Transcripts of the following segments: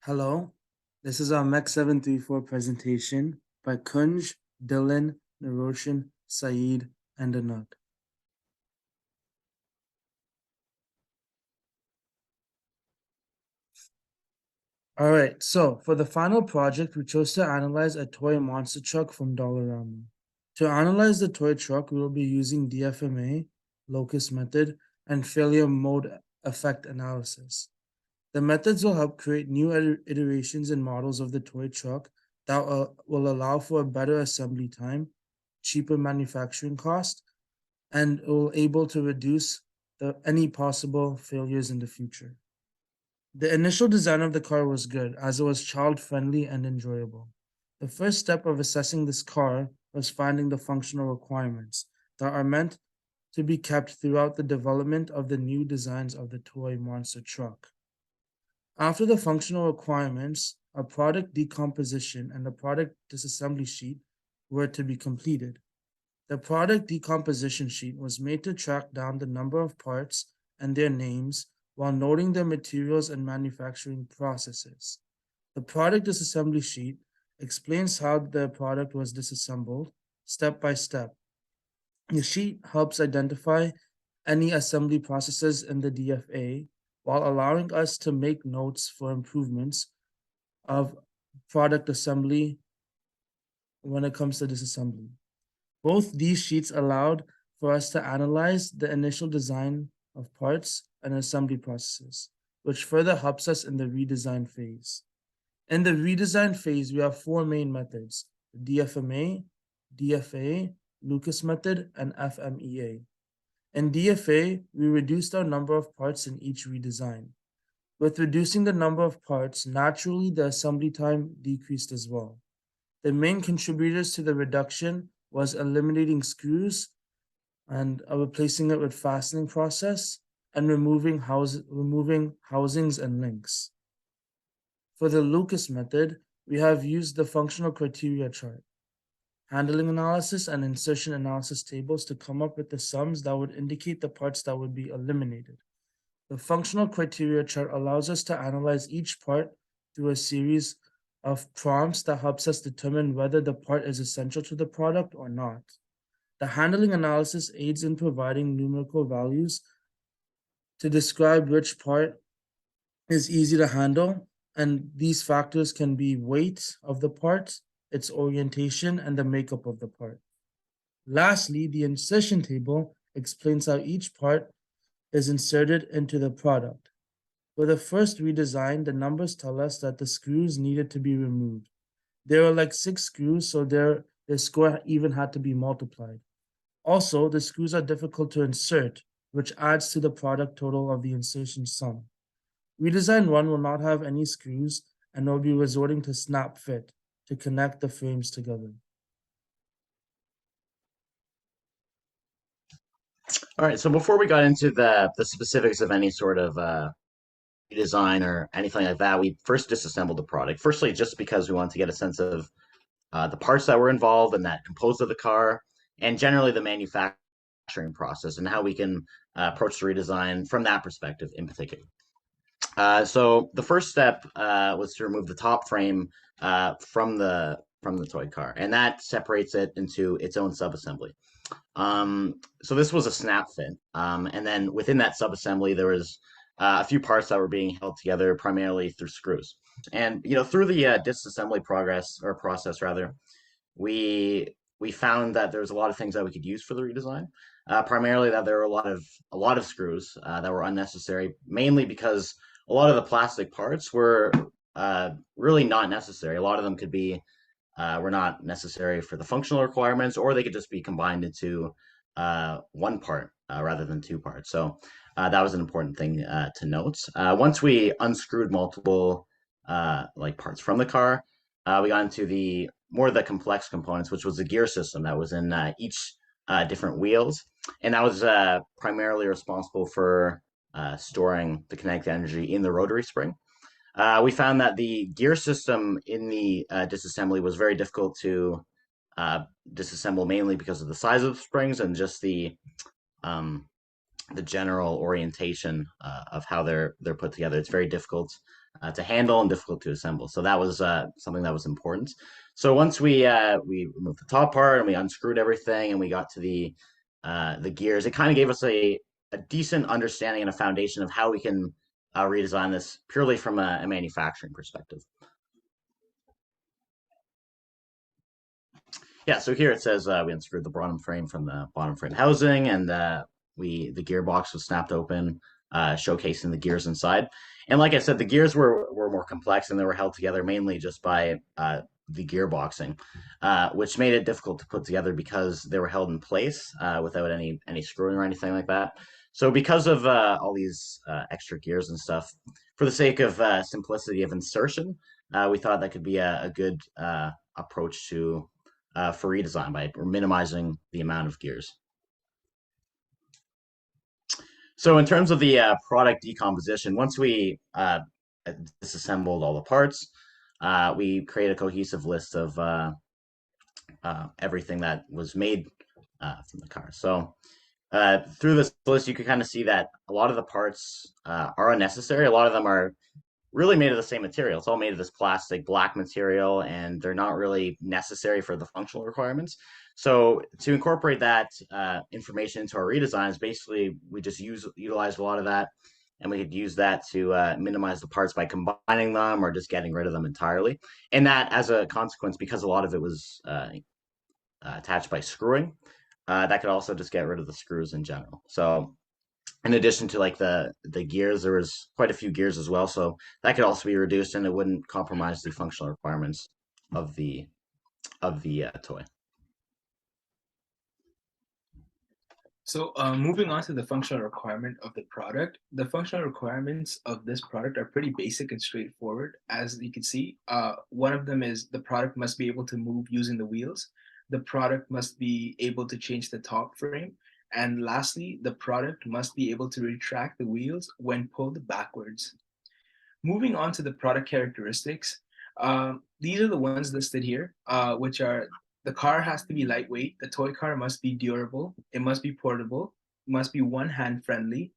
Hello, this is our MEC 734 presentation by Kunj, Dylan, Naroshan, Saeed, and Anand. All right, so for the final project, we chose to analyze a toy monster truck from Dollarama. To analyze the toy truck, we will be using DFMA, locus method, and failure mode effect analysis. The methods will help create new iterations and models of the toy truck that will allow for a better assembly time, cheaper manufacturing cost, and will able to reduce any possible failures in the future. The initial design of the car was good, as it was child-friendly and enjoyable. The first step of assessing this car was finding the functional requirements that are meant to be kept throughout the development of the new designs of the toy monster truck. After the functional requirements, a product decomposition and a product disassembly sheet were to be completed. The product decomposition sheet was made to track down the number of parts and their names while noting their materials and manufacturing processes. The product disassembly sheet explains how the product was disassembled step by step. The sheet helps identify any assembly processes in the DFA while allowing us to make notes for improvements of product assembly when it comes to disassembly. Both these sheets allowed for us to analyze the initial design of parts and assembly processes, which further helps us in the redesign phase. In the redesign phase, we have four main methods: DFMA, DFA, Lucas method, and FMEA. In DFA, we reduced our number of parts in each redesign. With reducing the number of parts, naturally the assembly time decreased as well. The main contributors to the reduction was eliminating screws and replacing it with fastening process and removing housings and links. For the Lucas method, we have used the functional criteria chart, handling analysis, and insertion analysis tables to come up with the sums that would indicate the parts that would be eliminated. The functional criteria chart allows us to analyze each part through a series of prompts that helps us determine whether the part is essential to the product or not. The handling analysis aids in providing numerical values to describe which part is easy to handle, and these factors can be weight of the part, its orientation, and the makeup of the part. Lastly, the insertion table explains how each part is inserted into the product. For the first redesign, the numbers tell us that the screws needed to be removed. There were like 6 screws, so their score even had to be multiplied. Also, the screws are difficult to insert, which adds to the product total of the insertion sum. Redesign 1 will not have any screws and will be resorting to snap fit to connect the frames together. All right, so before we got into the specifics of any sort of design or anything like that, we first disassembled the product. Firstly, just because we wanted to get a sense of the parts that were involved and that composed of the car, and generally the manufacturing process and how we can approach the redesign from that perspective in particular. So the first step was to remove the top frame from the toy car, and that separates it into its own subassembly. So this was a snap fit, and then within that subassembly there was a few parts that were being held together primarily through screws. And through the disassembly process rather, we found that there was a lot of things that we could use for the redesign. Primarily that there were a lot of screws that were unnecessary, mainly because a lot of the plastic parts were really not necessary. A lot of them were not necessary for the functional requirements, or they could just be combined into one part rather than two parts. So that was an important thing to note. Once we unscrewed multiple parts from the car, we got into the complex components, which was the gear system that was in each different wheels, and that was primarily responsible for storing the kinetic energy in the rotary spring. We found that the gear system in the disassembly was very difficult to disassemble, mainly because of the size of the springs and just the general orientation of how they're put together. It's very difficult to handle and difficult to assemble. So that was something that was important. So once we removed the top part and we unscrewed everything and we got to the gears, it kind of gave us a decent understanding and a foundation of how we can redesign this purely from a manufacturing perspective. Yeah, so here it says we unscrewed the bottom frame from the bottom frame housing, and the gearbox was snapped open, showcasing the gears inside. And like I said, the gears were more complex, and they were held together mainly just by the gearboxing, which made it difficult to put together because they were held in place without any screwing or anything like that. So because of all these extra gears and stuff, for the sake of simplicity of insertion, we thought that could be a good approach to for redesign by minimizing the amount of gears. So in terms of the product decomposition, once we disassembled all the parts, we create a cohesive list of everything that was made from the car. So through this list, you can kind of see that a lot of the parts are unnecessary. A lot of them are really made of the same material. It's all made of this plastic black material, and they're not really necessary for the functional requirements. So to incorporate that information into our redesigns, basically we just utilize a lot of that, and we could use that to minimize the parts by combining them or just getting rid of them entirely. And that, as a consequence, because a lot of it was attached by screwing, that could also just get rid of the screws in general. So in addition to like the gears, there was quite a few gears as well, so that could also be reduced, and it wouldn't compromise the functional requirements of the toy. So moving on to the functional requirement of the product, the functional requirements of this product are pretty basic and straightforward. As you can see, one of them is the product must be able to move using the wheels. The product must be able to change the top frame. And lastly, the product must be able to retract the wheels when pulled backwards. Moving on to the product characteristics, these are the ones listed here, which are the car has to be lightweight, the toy car must be durable, it must be portable, must be one-hand friendly,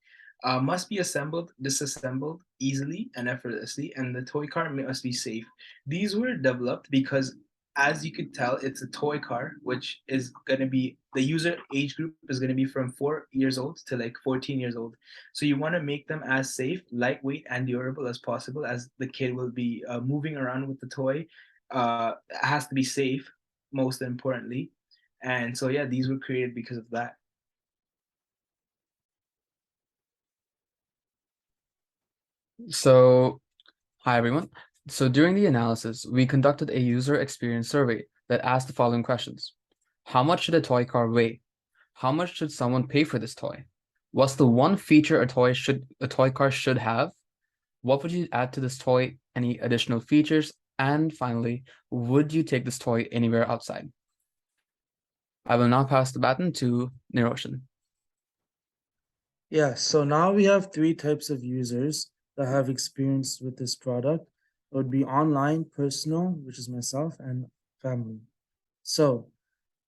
must be assembled, disassembled easily and effortlessly, and the toy car must be safe. These were developed because, as you could tell, it's a toy car, which is going to be the user age group is going to be from 4 years old to like 14 years old. So you want to make them as safe, lightweight, and durable as possible, as the kid will be moving around with the toy. It has to be safe, most importantly. And so, yeah, these were created because of that. So, hi everyone. So during the analysis, we conducted a user experience survey that asked the following questions. How much should a toy car weigh? How much should someone pay for this toy? What's the one feature a toy car should have? What would you add to this toy? Any additional features? And finally, would you take this toy anywhere outside? I will now pass the baton to Niroshan. Yeah, so now we have three types of users that have experience with this product. It would be online, personal, which is myself, and family. So,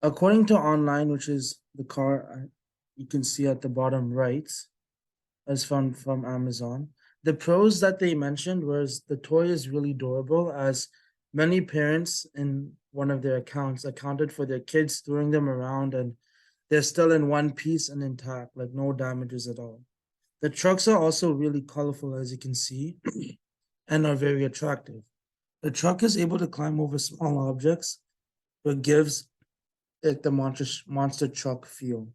according to online, which is the car you can see at the bottom right, as from Amazon, the pros that they mentioned was the toy is really durable, as many parents in one of their accounts accounted for their kids throwing them around and they're still in one piece and intact, like no damages at all. The trucks are also really colorful, as you can see, and are very attractive. The truck is able to climb over small objects, but gives it the monster truck feel.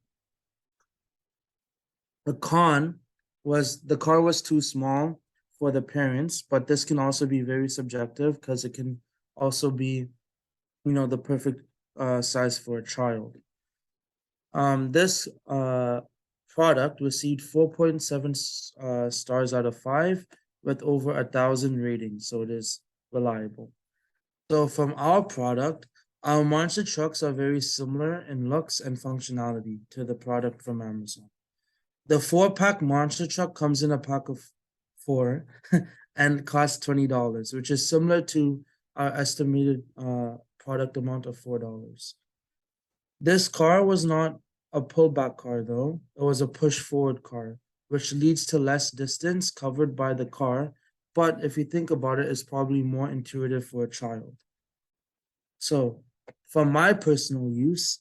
The con was the car was too small for the parents, but this can also be very subjective because it can also be, the perfect size for a child. This product received 4.7 stars out of 5 with over 1,000 ratings, so it is reliable. So from our product, our monster trucks are very similar in looks and functionality to the product from Amazon. The 4-pack monster truck comes in a pack of 4 and costs $20, which is similar to our estimated product amount of $4. This car was not a pullback car, though. It was a push forward car, which leads to less distance covered by the car but if you think about it, it's probably more intuitive for a child. So, for my personal use,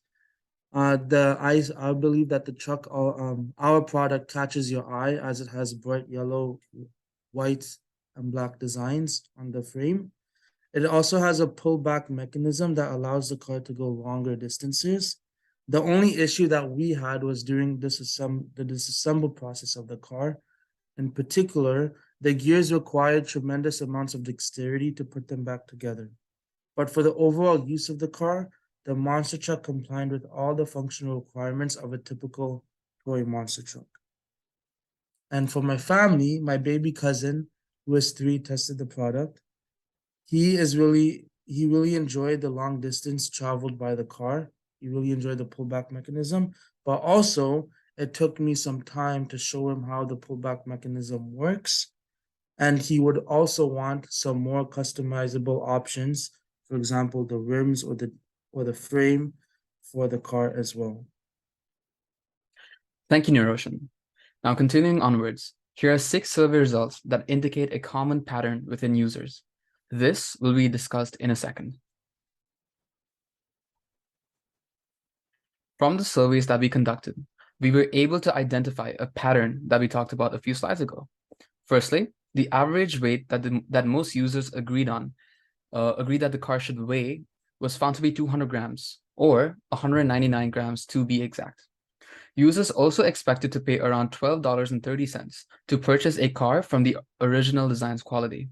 I believe that the truck our product catches your eye as it has bright yellow, white, and black designs on the frame. It also has a pullback mechanism that allows the car to go longer distances. The only issue that we had was during the disassemble process of the car. In particular, the gears required tremendous amounts of dexterity to put them back together. But for the overall use of the car, the monster truck complied with all the functional requirements of a typical toy monster truck. And for my family, my baby cousin, who is 3, tested the product. He really enjoyed the long distance traveled by the car. He really enjoyed the pullback mechanism, but also it took me some time to show him how the pullback mechanism works. And he would also want some more customizable options, for example, the rims or the frame for the car as well. Thank you, Niroshan. Now, continuing onwards, here are 6 survey results that indicate a common pattern within users. This will be discussed in a second. From the surveys that we conducted, we were able to identify a pattern that we talked about a few slides ago. Firstly, the average weight that most users agreed that the car should weigh was found to be 200 grams, or 199 grams to be exact. Users also expected to pay around $12.30 to purchase a car from the original design's quality.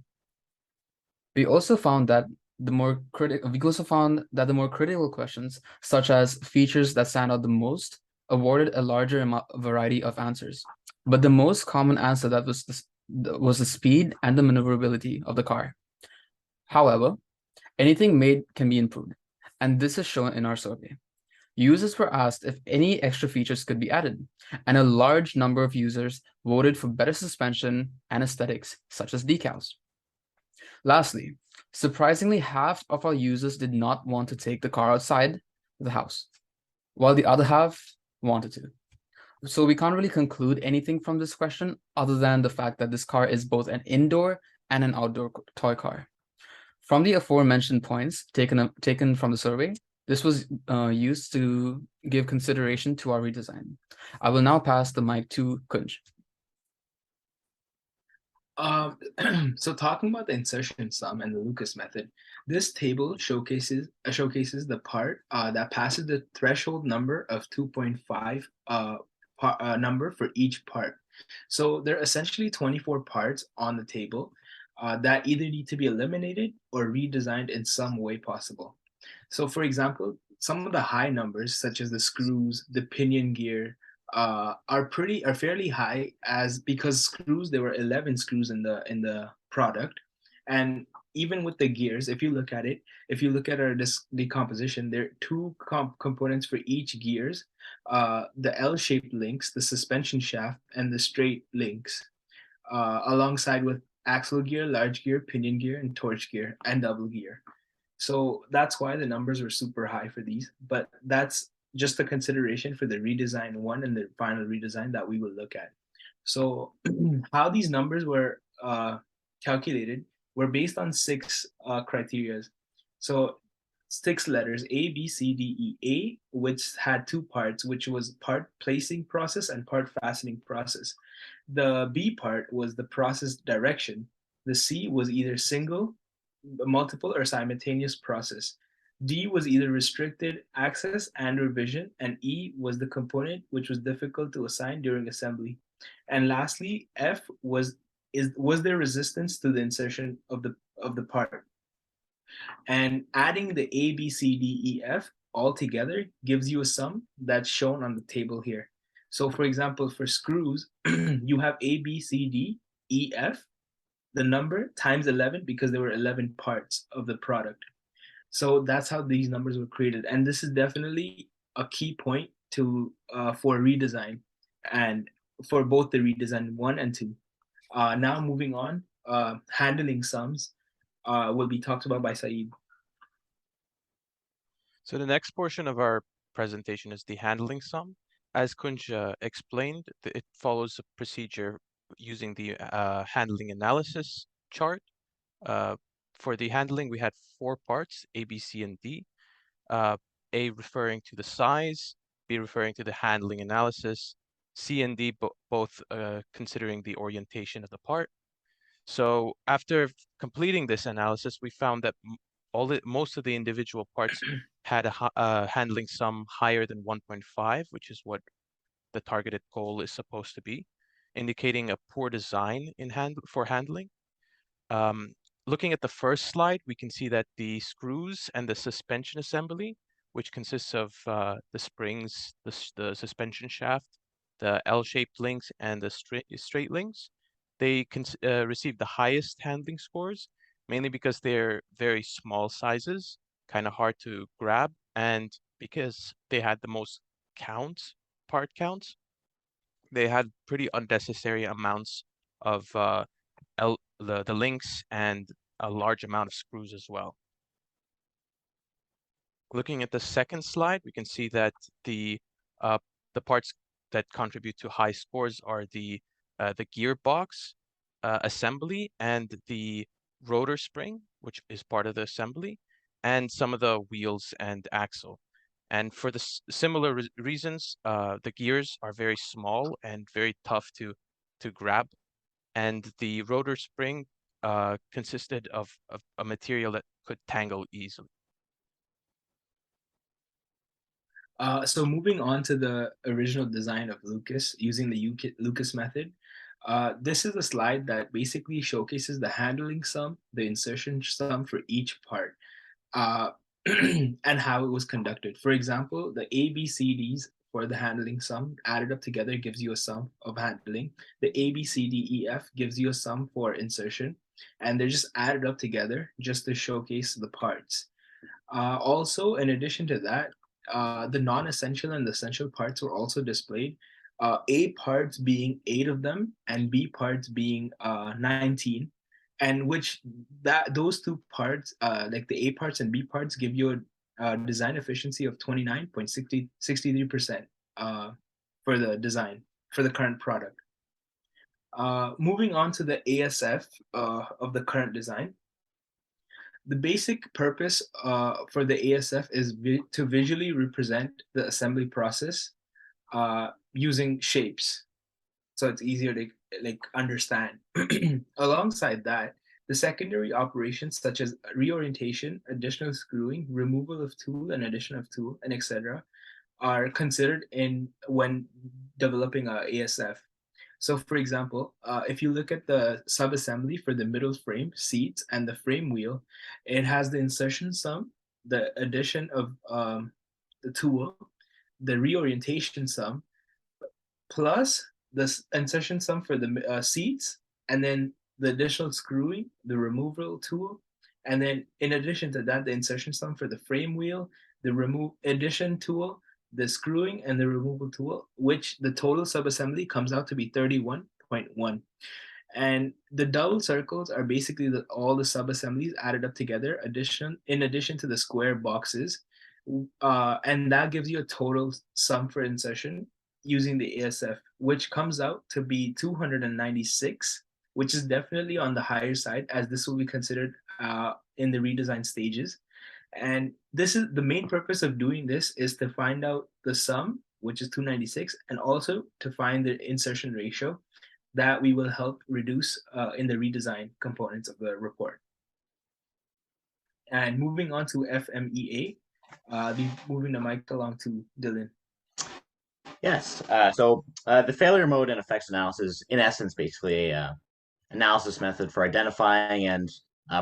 We also found that the more critical questions, such as features that stand out the most, awarded a larger variety of answers. But the most common answer that was the speed and the maneuverability of the car. However, anything made can be improved, and this is shown in our survey. Users were asked if any extra features could be added, and a large number of users voted for better suspension and aesthetics, such as decals. Lastly, surprisingly, half of our users did not want to take the car outside the house, while the other half wanted to. So we can't really conclude anything from this question other than the fact that this car is both an indoor and an outdoor toy car. From the aforementioned points taken from the survey, this was used to give consideration to our redesign. I will now pass the mic to Kunj. So talking about the insertion sum and the Lucas method, this table showcases the part that passes the threshold number of 2.5 number for each part. So there are essentially 24 parts on the table that either need to be eliminated or redesigned in some way possible. So for example, some of the high numbers, such as the screws, the pinion gear, are fairly high, as because screws, there were 11 screws in the product. And even with the gears, if you look at our decomposition, there are 2 components for each gears, the L-shaped links, the suspension shaft, and the straight links, alongside with axle gear, large gear, pinion gear, and torch gear, and double gear. So that's why the numbers were super high for these, but that's just a consideration for the redesign 1 and the final redesign that we will look at. So how these numbers were calculated were based on 6 criteria. So 6 letters, A, B, C, D, E. A, which had 2 parts, which was part placing process and part fastening process. The B part was the process direction. The C was either single, multiple, or simultaneous process. D was either restricted access and revision, and E was the component which was difficult to assign during assembly. And lastly, F was there resistance to the insertion of the part. And adding the A, B, C, D, E, F all together gives you a sum that's shown on the table here. So for example, for screws, you have A, B, C, D, E, F, the number times 11, because there were 11 parts of the product. So that's how these numbers were created. And this is definitely a key point to for redesign, and for both the redesign 1 and 2. Now moving on, handling sums will be talked about by Saeed. So the next portion of our presentation is the handling sum. As Kunj explained, it follows a procedure using the handling analysis, chart. For the handling, we had 4 parts, A, B, C, and D. A referring to the size, B referring to the handling analysis, C and D both considering the orientation of the part. So after completing this analysis, we found that most of the individual parts had a handling sum higher than 1.5, which is what the targeted goal is supposed to be, indicating a poor design for handling. Looking at the first slide, we can see that the screws and the suspension assembly, which consists of the springs, the suspension shaft, the L-shaped links, and the straight links, they receive the highest handling scores, mainly because they're very small sizes, kind of hard to grab, and because they had the most part counts, they had pretty unnecessary amounts of the links and a large amount of screws as well. Looking at the second slide, we can see that the parts that contribute to high scores are the gearbox assembly and the rotor spring, which is part of the assembly, and some of the wheels and axle. And for the similar reasons, the gears are very small and very tough to grab, and the rotor spring consisted of a material that could tangle easily. So moving on to the original design of Lucas using the Lucas method, this is a slide that basically showcases the handling sum, the insertion sum for each part, and how it was conducted. For example, the ABCDs for the handling sum added up together gives you a sum of handling. The ABCDEF gives you a sum for insertion, and they're just added up together just to showcase the parts. Also, in addition to that, the non-essential and the essential parts were also displayed. A parts being 8 of them, and B parts being 19, and which those two parts, like the A parts and B parts, give you a design efficiency of 29.63% for the design for the current product. Moving on to the ASF of the current design. The basic purpose for the ASF is to visually represent the assembly process using shapes, so it's easier to understand. Alongside that, the secondary operations such as reorientation, additional screwing, removal of tool and addition of tool, and etc. are considered when developing a ASF. So for example, if you look at the sub-assembly for the middle frame, seats, and the frame wheel, it has the insertion sum, the addition of the tool, the reorientation sum, plus the insertion sum for the seats, and then the additional screwing, the removal tool, and then in addition to that, the insertion sum for the frame wheel, the addition tool, the screwing, and the removal tool, which the total subassembly comes out to be 31.1. And the double circles are basically all the subassemblies added up together, in addition to the square boxes. And that gives you a total sum for insertion using the ASF, which comes out to be 296, which is definitely on the higher side, as this will be considered in the redesign stages. And this is the main purpose of doing this, is to find out the sum, which is 296, and also to find the insertion ratio that we will help reduce in the redesign components of the report. And moving on to FMEA, moving the mic along to Dylan. Yes. So the failure mode and effects analysis, in essence, basically a analysis method for identifying and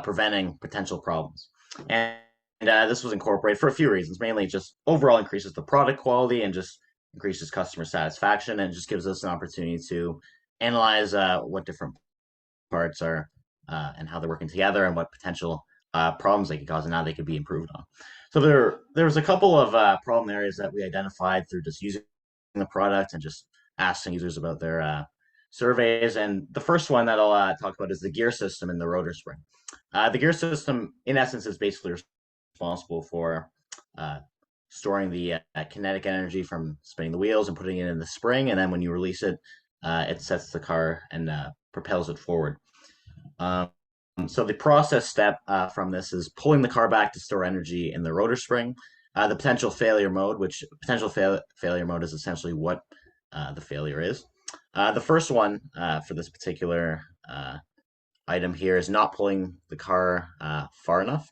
preventing potential problems. And this was incorporated for a few reasons. Mainly, just overall increases the product quality and just increases customer satisfaction, and just gives us an opportunity to analyze what different parts are and how they're working together, and what potential problems they could cause and how they could be improved on. So there was a couple of problem areas that we identified through just using the product and just asking users about their surveys. And the first one that I'll talk about is the gear system and the rotor spring. The gear system, in essence, is basically responsible for storing the kinetic energy from spinning the wheels and putting it in the spring. And then when you release it, it sets the car and propels it forward. So the process step from this is pulling the car back to store energy in the rotor spring. The potential failure mode, which failure mode is essentially what the failure is. The first one for this particular item here is not pulling the car far enough.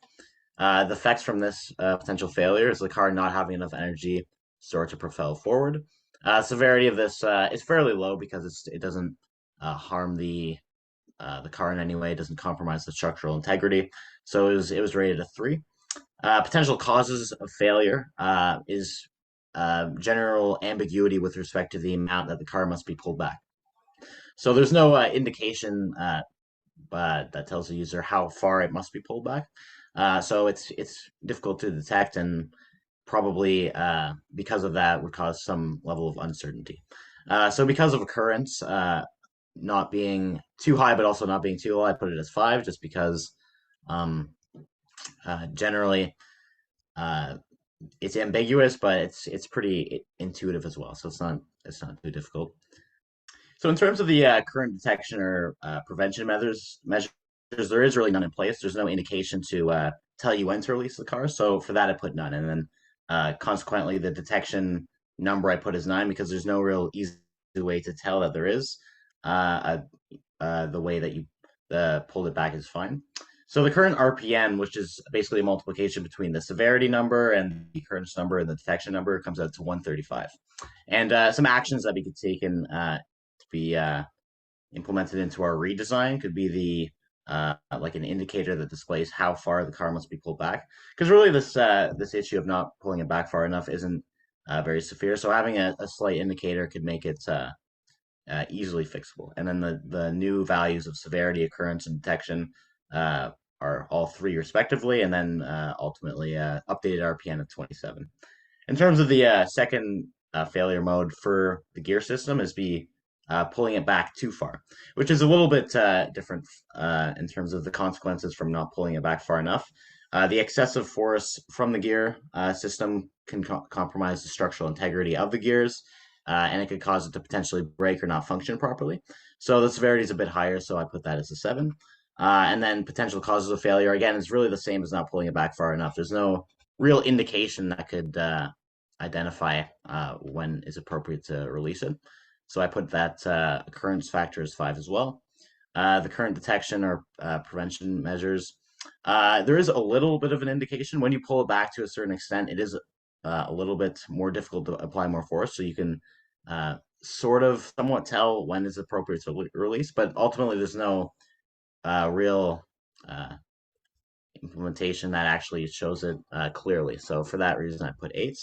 The effects from this potential failure is the car not having enough energy stored to propel forward. Severity of this is fairly low because it doesn't harm the car in any way. It doesn't compromise the structural integrity. So it was rated a 3. Potential causes of failure is general ambiguity with respect to the amount that the car must be pulled back. So there's no indication that tells the user how far it must be pulled back. So it's difficult to detect, and probably because of that would cause some level of uncertainty. So because of occurrence not being too high but also not being too low, I put it as 5, just because generally it's ambiguous, but it's pretty intuitive as well, so it's not too difficult. So in terms of the current detection or prevention measures, there is really none in place. There's no indication to tell you when to release the car. So for that, I put none. And then consequently, the detection number I put is 9 because there's no real easy way to tell that there is. The way that you pulled it back is fine. So the current RPN, which is basically a multiplication between the severity number and the occurrence number and the detection number, comes out to 135. And some actions that we could take in be implemented into our redesign could be the like an indicator that displays how far the car must be pulled back, because really this issue of not pulling it back far enough isn't very severe, so having a slight indicator could make it easily fixable. And then the new values of severity, occurrence, and detection are all 3 respectively, and then ultimately updated RPN of 27. In terms of the second failure mode for the gear system is pulling it back too far, which is a little bit different in terms of the consequences from not pulling it back far enough. The excessive force from the gear system can compromise the structural integrity of the gears, and it could cause it to potentially break or not function properly. So the severity is a bit higher, so I put that as a 7. And then potential causes of failure, again, is really the same as not pulling it back far enough. There's no real indication that could identify when is appropriate to release it. So I put that occurrence factor as 5 as well. The current detection or prevention measures, there is a little bit of an indication. When you pull it back to a certain extent, it is a little bit more difficult to apply more force. So you can sort of somewhat tell when is appropriate to release, but ultimately there's no real implementation that actually shows it clearly. So for that reason, I put 8.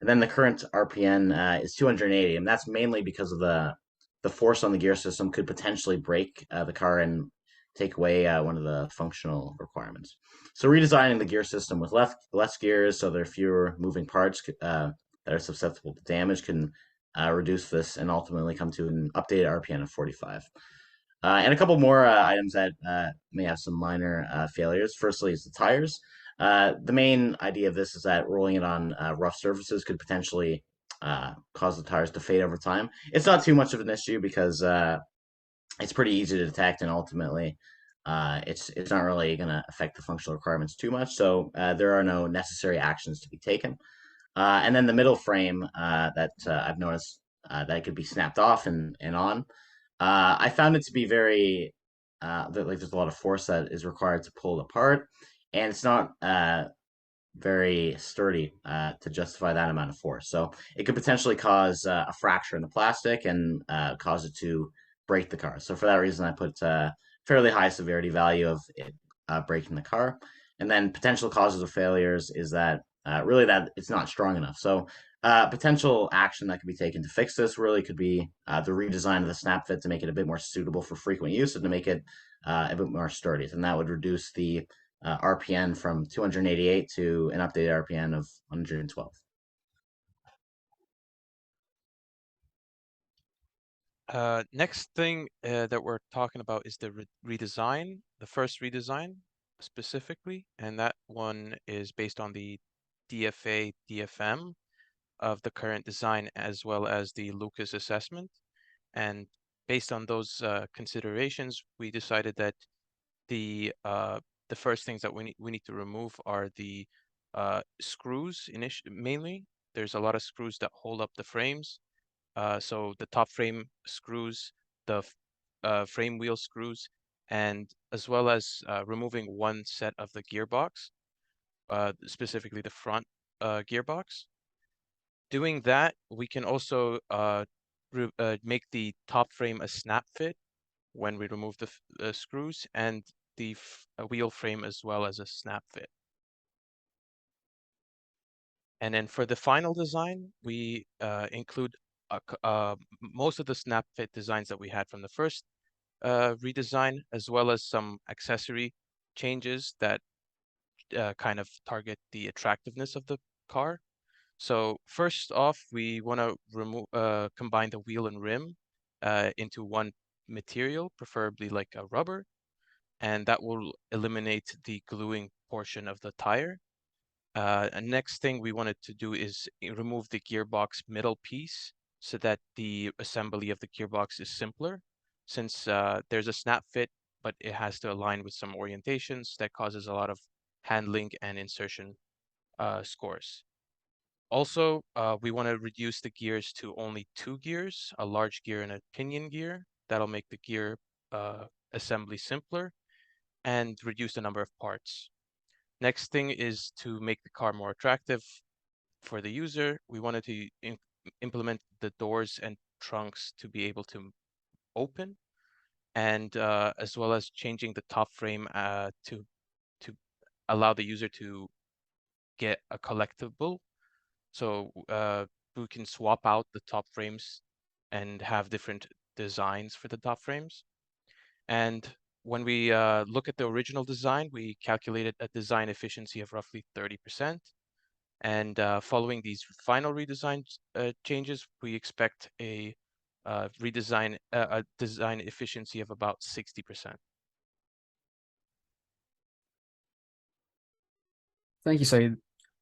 And then the current RPN is 280, and that's mainly because of the force on the gear system could potentially break the car and take away one of the functional requirements. So redesigning the gear system with less gears, so there are fewer moving parts that are susceptible to damage, can reduce this and ultimately come to an updated RPN of 45. And a couple more items that may have some minor failures. Firstly is the tires. The main idea of this is that rolling it on rough surfaces could potentially cause the tires to fade over time. It's not too much of an issue because it's pretty easy to detect, and ultimately it's not really going to affect the functional requirements too much. So there are no necessary actions to be taken. And then the middle frame that I've noticed that it could be snapped off and on. I found it to be very there's a lot of force that is required to pull it apart, and it's not very sturdy to justify that amount of force. So it could potentially cause a fracture in the plastic and cause it to break the car. So for that reason, I put fairly high severity value of it breaking the car. And then potential causes of failures is that really that it's not strong enough. So potential action that could be taken to fix this really could be the redesign of the snap fit to make it a bit more suitable for frequent use and to make it a bit more sturdy. And that would reduce the RPN from 288 to an updated RPN of 112. Next thing that we're talking about is the redesign, the first redesign specifically, and that one is based on the DFA DFM of the current design as well as the Lucas assessment. And based on those considerations, we decided that the first things that we need to remove are the screws mainly. There's a lot of screws that hold up the frames. So the top frame screws, the frame wheel screws, and as well as removing one set of the gearbox, specifically the front gearbox. Doing that, we can also make the top frame a snap fit when we remove the screws, and the wheel frame as well as a snap fit. And then for the final design, we include most of the snap fit designs that we had from the first redesign, as well as some accessory changes that kind of target the attractiveness of the car. So first off, we want to combine the wheel and rim into one material, preferably like a rubber, and that will eliminate the gluing portion of the tire. And next thing we wanted to do is remove the gearbox middle piece so that the assembly of the gearbox is simpler, since there's a snap fit, but it has to align with some orientations that causes a lot of handling and insertion scores. Also, we want to reduce the gears to only 2 gears, a large gear and a pinion gear. That'll make the gear assembly simpler and reduce the number of parts. Next thing is to make the car more attractive for the user. We wanted to implement the doors and trunks to be able to open, and as well as changing the top frame to allow the user to get a collectible. So we can swap out the top frames and have different designs for the top frames. And when we look at the original design, we calculated a design efficiency of roughly 30%. And following these final redesign changes, we expect a design efficiency of about 60%. Thank you, Saeed.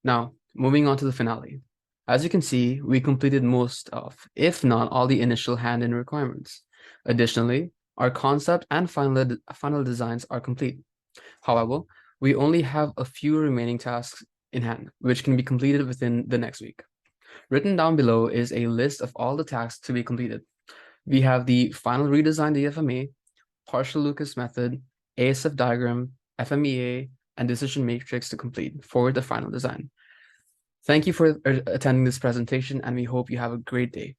Now, moving on to the finale. As you can see, we completed most of, if not all, the initial hand-in requirements. Additionally, our concept and final designs are complete. However, we only have a few remaining tasks in hand, which can be completed within the next week. Written down below is a list of all the tasks to be completed. We have the final redesign DFMA, partial Lucas method, ASF diagram, FMEA, and decision matrix to complete for the final design. Thank you for attending this presentation, and we hope you have a great day.